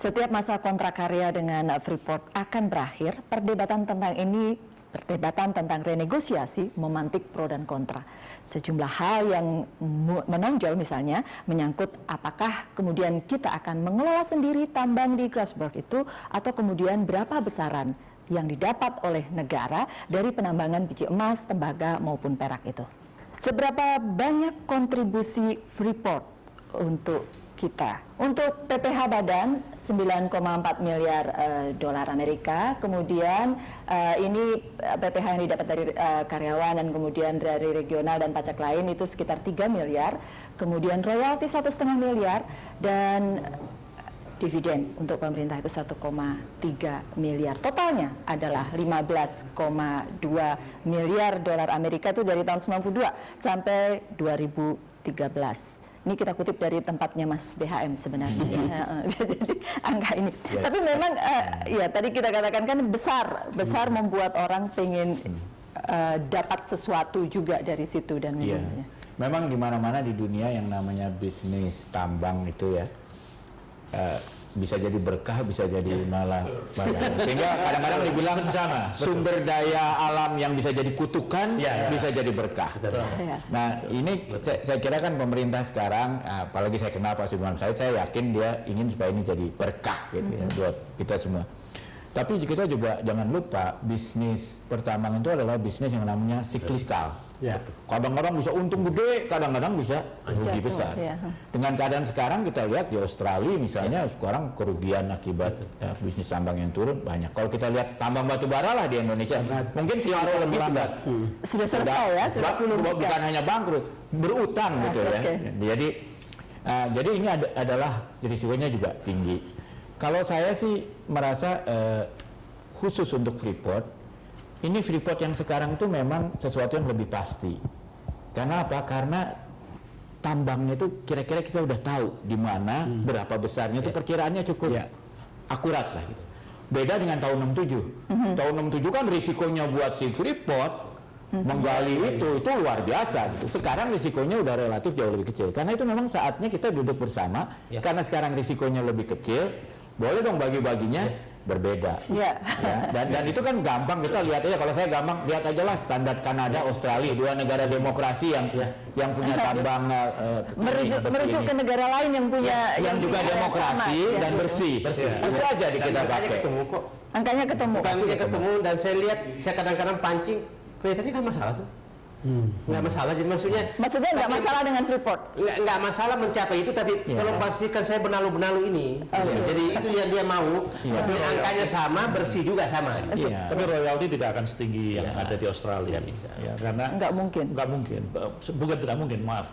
Setiap masa kontrak karya dengan Freeport akan berakhir, perdebatan tentang renegosiasi memantik pro dan kontra. Sejumlah hal yang menonjol misalnya menyangkut apakah kemudian kita akan mengelola sendiri tambang di Grasberg itu atau kemudian berapa besaran yang didapat oleh negara dari penambangan biji emas, tembaga maupun perak itu. Seberapa banyak kontribusi Freeport untuk kita? Untuk PPH Badan 9,4 miliar dolar Amerika, kemudian ini PPH yang didapat dari karyawan dan kemudian dari regional dan pajak lain itu sekitar 3 miliar, kemudian royalti 1,5 miliar dan dividen untuk pemerintah itu 1,3 miliar. Totalnya adalah 15,2 miliar dolar Amerika itu dari tahun 92 sampai 2013. Ini kita kutip dari tempatnya Mas BHM sebenarnya. Jadi angka ini. Tapi memang ya tadi kita katakan kan besar membuat orang pengen dapat sesuatu juga dari situ dan memang di mana-mana di dunia yang namanya bisnis tambang itu ya bisa jadi berkah, bisa jadi malah bahaya. Sehingga kadang-kadang dibilang sumber daya alam yang bisa jadi kutukan bisa jadi berkah. Nah ini saya kira kan pemerintah sekarang, apalagi saya kenal Pak Sudirman Said, saya yakin dia ingin supaya ini jadi berkah gitu ya buat kita semua. Tapi kita juga jangan lupa bisnis pertambangan itu adalah bisnis yang namanya siklikal. Kadang-kadang bisa untung gede, kadang-kadang bisa rugi besar. Dengan keadaan sekarang kita lihat di Australia misalnya sekarang kerugian akibat bisnis tambang yang turun banyak. Kalau kita lihat tambang batu bara lah di Indonesia, mungkin separuh lebih sudah selesai ya, bukan hanya bangkrut, berutang gitu ya. Jadi ini adalah risikonya juga tinggi. Kalau saya sih merasa khusus untuk Freeport, ini Freeport yang sekarang itu memang sesuatu yang lebih pasti. Karena apa? Karena tambangnya itu kira-kira kita udah tahu di mana, berapa besarnya itu perkiraannya cukup akurat lah gitu. Beda dengan tahun 67. Tahun 67 kan risikonya buat si Freeport menggali itu luar biasa gitu. Sekarang risikonya udah relatif jauh lebih kecil. Karena itu memang saatnya kita duduk bersama. Karena sekarang risikonya lebih kecil, boleh dong bagi-baginya berbeda. Dan itu kan gampang, kita lihat aja. Kalau saya gampang, lihat aja lah standar Kanada, Australia, dua negara demokrasi yang punya tambang merujuk ke negara lain yang punya yang juga demokrasi dan bersih. Itu aja di kita pakai. Angkanya ketemu. Angkanya ketemu dan saya lihat, saya kadang-kadang pancing, kelihatannya kan masalah tuh. Nggak masalah, jadi maksudnya nggak masalah dengan Freeport, nggak masalah mencapai itu, tapi tolong pastikan saya benalu-benalu ini. Jadi itu yang dia mau, tapi angkanya sama, bersih juga sama. Tapi royalti tidak akan setinggi yang ada di Australia bisa, karena nggak mungkin, bukan tidak mungkin, maaf.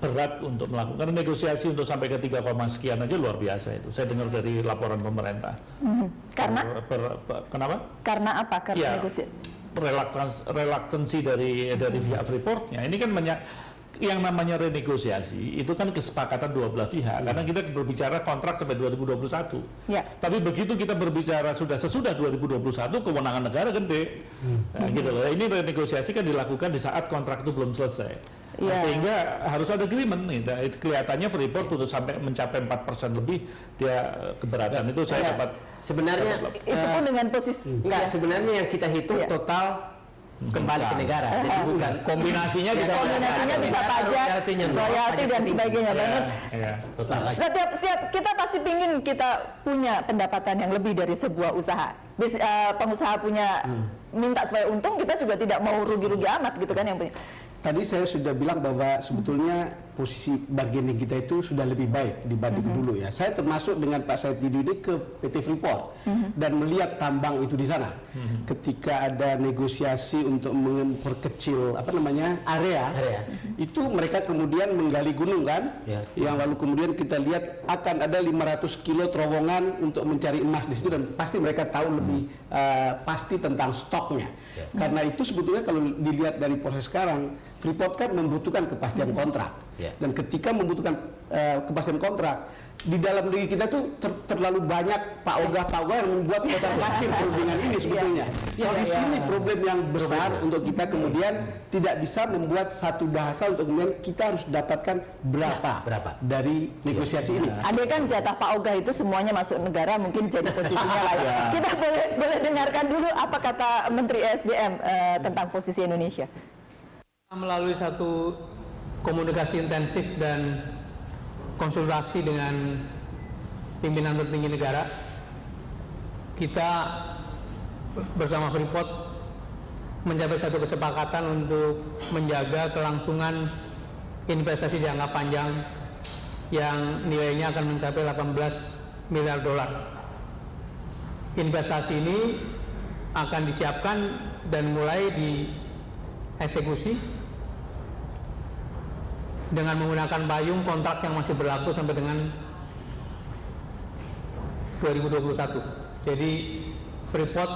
Berat untuk melakukan negosiasi untuk sampai ke 3, sekian aja luar biasa itu. Saya dengar dari laporan pemerintah. Karena kenapa? Karena apa? Karena negosiasi. Relaktansi dari pihak Freeportnya. Ini kan yang namanya renegosiasi itu kan kesepakatan dua belah pihak. Karena kita berbicara kontrak sampai 2021. Tapi begitu kita berbicara sesudah 2021, kewenangan negara gede. Gitu loh. Ini renegosiasi kan dilakukan di saat kontrak itu belum selesai. Sehingga harus ada agreement nih. Kelihatannya Freeport untuk sampai mencapai 4% lebih dia keberatan. Itu saya dapat. Sebenarnya itu pun dengan posisi sebenarnya yang kita hitung total kembali ke negara. Jadi bukan kombinasinya bisa pajak, royalti dan sebagainya. Setiap kita pasti ingin kita punya pendapatan yang lebih dari sebuah usaha. Pengusaha punya minta supaya untung, kita juga tidak mau rugi-rugi amat gitu kan yang punya. Tadi saya sudah bilang bahwa sebetulnya posisi bargaining kita itu sudah lebih baik dibanding dulu ya. Saya termasuk dengan Pak Said Didu ini ke PT Freeport dan melihat tambang itu di sana. Ketika ada negosiasi untuk memperkecil area. Itu mereka kemudian menggali gunung kan, yang lalu kemudian kita lihat akan ada 500 kilo terowongan untuk mencari emas di situ, dan pasti mereka tahu lebih pasti tentang stoknya. Karena itu sebetulnya kalau dilihat dari proses sekarang, Freeport kan membutuhkan kepastian kontrak. Dan ketika membutuhkan kepastian kontrak, di dalam negeri kita tuh terlalu banyak Pak Ogah yang membuat kocar kacir perundingan ini sebetulnya. Di sini problem yang besar untuk kita kemudian tidak bisa membuat satu bahasa untuk kemudian kita harus dapatkan berapa dari negosiasi ini. Andai kan jatah Pak Ogah itu semuanya masuk negara, mungkin jadi posisinya lain. Kita boleh dengarkan dulu apa kata Menteri SDM tentang posisi Indonesia. Melalui satu komunikasi intensif dan konsultasi dengan pimpinan tertinggi negara, kita bersama Freeport mencapai satu kesepakatan untuk menjaga kelangsungan investasi jangka panjang yang nilainya akan mencapai 18 miliar dolar. Investasi ini akan disiapkan dan mulai dieksekusi dengan menggunakan payung kontrak yang masih berlaku sampai dengan 2021. Jadi Freeport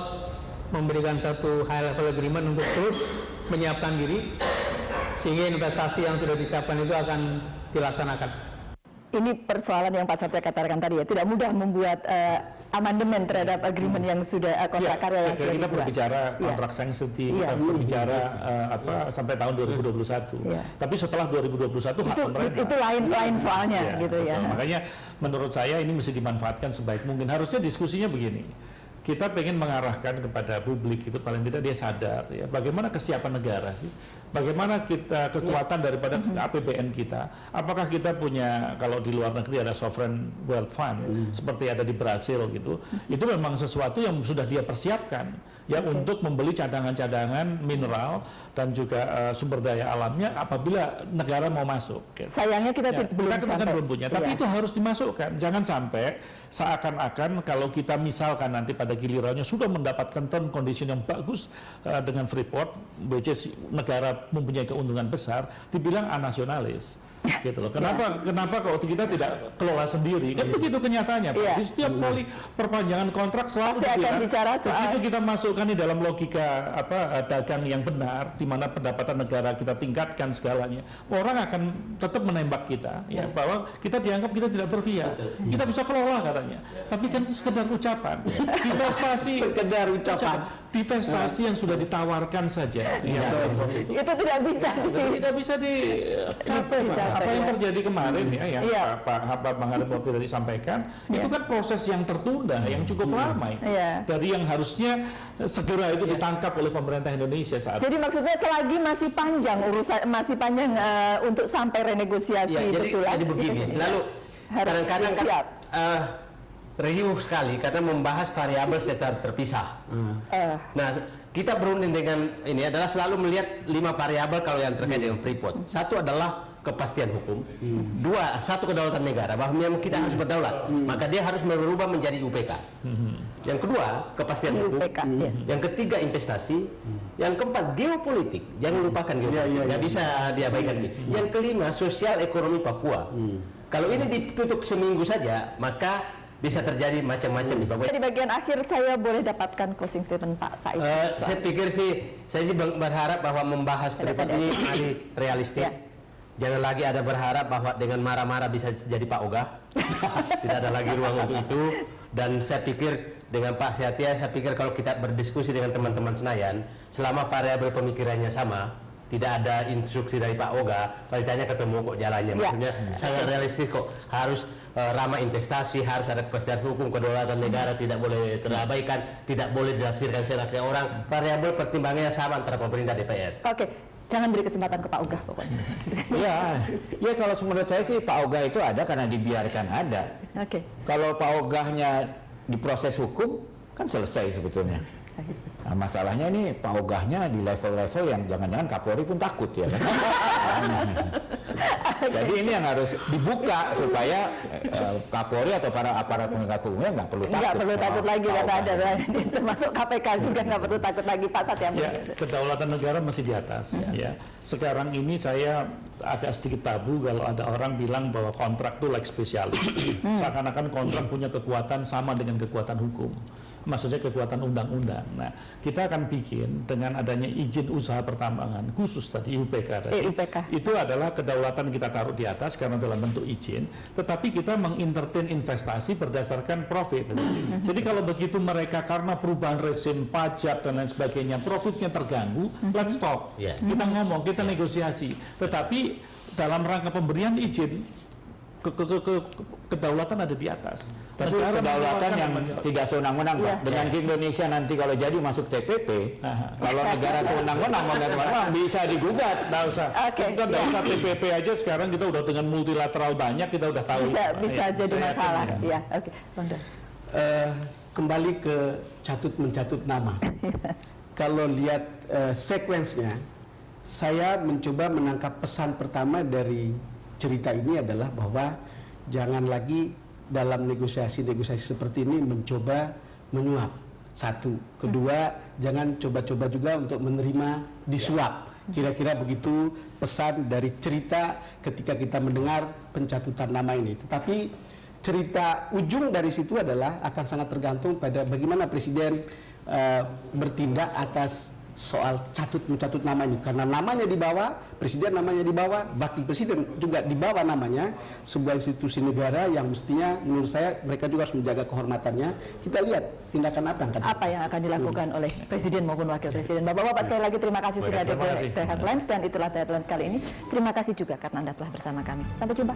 memberikan satu high level agreement untuk terus menyiapkan diri sehingga investasi yang sudah disiapkan itu akan dilaksanakan. Ini persoalan yang Pak Satya katakan tadi ya, tidak mudah membuat amandemen terhadap agreement yang sudah kontrak karya yang sudah kita dibuat. berbicara kontrak sanctity, kita berbicara sampai tahun 2021. Tapi setelah 2021 hak pemerintah. Itu lain soalnya gitu ya. Makanya menurut saya ini mesti dimanfaatkan sebaik mungkin. Harusnya diskusinya begini. Kita pengen mengarahkan kepada publik itu paling tidak dia sadar ya bagaimana kesiapan negara sih, bagaimana kita kekuatan daripada APBN kita, apakah kita punya, kalau di luar negeri ada sovereign wealth fund seperti ada di Brasil gitu, itu memang sesuatu yang sudah dia persiapkan ya untuk membeli cadangan-cadangan mineral dan juga sumber daya alamnya apabila negara mau masuk. Gitu. Sayangnya kita belum punya, tapi itu harus dimasukkan. Jangan sampai seakan-akan kalau kita misalkan nanti pada gilirannya sudah mendapatkan term condition yang bagus dengan Freeport, which is negara mempunyai keuntungan besar, dibilang anasionalis. Gitu loh. Kenapa kalau kita tidak kelola sendiri? Kan begitu kenyataannya, Pak. Di setiap kali perpanjangan kontrak selalu bicara soal begitu kita masukkan di dalam logika dagang yang benar, di mana pendapatan negara kita tingkatkan segalanya, orang akan tetap menembak kita, ya bahwa kita dianggap kita tidak berpihak. Kita bisa kelola katanya, tapi kan itu sekedar ucapan. Divestasi, sekedar ucapan. Divestasi yang sudah ditawarkan saja, itu tidak bisa dicapai. Apa yang terjadi kemarin ya, yang Pak Bang Arif waktu tadi sampaikan, itu kan proses yang tertunda, yang cukup lama dari yang harusnya segera itu ditangkap oleh pemerintah Indonesia saat. Jadi maksudnya selagi masih panjang urusan, masih panjang untuk sampai renegosiasi betul. Jadi begini, selalu kadang-kadang kan riuh sekali karena membahas variabel secara terpisah. Nah, kita berunding dengan ini adalah selalu melihat 5 variabel kalau yang terkait dengan Freeport. Satu adalah kepastian hukum. Satu kedaulatan negara, bahwa memang kita harus berdaulat. Maka dia harus berubah menjadi UPK. Yang kedua, kepastian hukum. Yang ketiga, investasi. Yang keempat, geopolitik. Jangan lupakan geopolitik. Nggak bisa diabaikan. Yang kelima, sosial ekonomi Papua. Kalau ini ditutup seminggu saja, maka bisa terjadi macam-macam di Papua. Di bagian akhir saya boleh dapatkan closing statement Pak Said. Saya pikir saya berharap bahwa membahas Freeport ini realistis. Jangan lagi ada berharap bahwa dengan marah-marah bisa jadi Pak Ogah. Tidak ada lagi ruang untuk itu. Dan saya pikir dengan Pak Satya, saya pikir kalau kita berdiskusi dengan teman-teman Senayan, selama variabel pemikirannya sama, tidak ada instruksi dari Pak Ogah, kalau ditanya ketemu kok jalannya. Maksudnya sangat realistis kok, harus ramah investasi, harus ada kepastian hukum, kedaulatan negara tidak boleh terabaikan, tidak boleh ditafsirkan seenaknya orang. Variabel pertimbangannya sama antara pemerintah DPR. Jangan beri kesempatan ke Pak Ogah pokoknya. Ya kalau menurut saya sih Pak Ogah itu ada karena dibiarkan ada. Kalau Pak Ogahnya diproses hukum kan selesai sebetulnya. Nah, masalahnya ini Pak Ogahnya di level-level yang jangan-jangan Kapolri pun takut ya. Jadi ini yang harus dibuka supaya Kapolri atau para aparat penegak hukumnya nggak perlu takut. Nggak perlu takut lagi karena ada termasuk KPK juga nggak perlu takut lagi Pak Satya. Ya, kedaulatan negara masih di atas. Ya. Sekarang ini saya agak sedikit tabu kalau ada orang bilang bahwa kontrak itu like spesialis. Seakan-akan kontrak punya kekuatan sama dengan kekuatan hukum. Maksudnya kekuatan undang-undang. Nah, kita akan bikin dengan adanya izin usaha pertambangan khusus tadi IUPK tadi. Itu adalah kedaulatan kita taruh di atas karena dalam bentuk izin, tetapi kita mengentertain investasi berdasarkan profit. Jadi kalau begitu mereka karena perubahan rezim pajak dan lain sebagainya profitnya terganggu, let's stop. Kita ngomong, kita negosiasi. Tetapi dalam rangka pemberian izin kedaulatan ada di atas. Tapi kedaulatan yang tidak sewenang-wenang, Pak. Dengan ke Indonesia nanti kalau jadi masuk TPP, kalau negara sewenang-wenang mau teman-teman bisa digugat. Nggak usah. Kita nggak usah TPP aja sekarang kita udah dengan multilateral banyak kita udah tahu. Bisa jadi masalah. Ya, oke. Kembali ke mencatut nama. Kalau lihat sekuensnya, saya mencoba menangkap pesan pertama dari cerita ini adalah bahwa jangan lagi dalam negosiasi-negosiasi seperti ini mencoba menyuap. Satu. Kedua, jangan coba-coba juga untuk menerima disuap. Kira-kira begitu pesan dari cerita ketika kita mendengar pencatutan nama ini. Tetapi cerita ujung dari situ adalah akan sangat tergantung pada bagaimana Presiden bertindak atas soal mencatut nama ini, karena namanya dibawa, presiden namanya dibawa, wakil presiden juga dibawa namanya, sebuah institusi negara yang mestinya menurut saya mereka juga harus menjaga kehormatannya. Kita lihat tindakan apa yang akan dilakukan oleh presiden maupun wakil presiden. Bapak-bapak sekali lagi terima kasih sudah hadir di The Headlines, dan itulah The Headlines kali ini. Terima kasih juga karena Anda telah bersama kami. Sampai jumpa.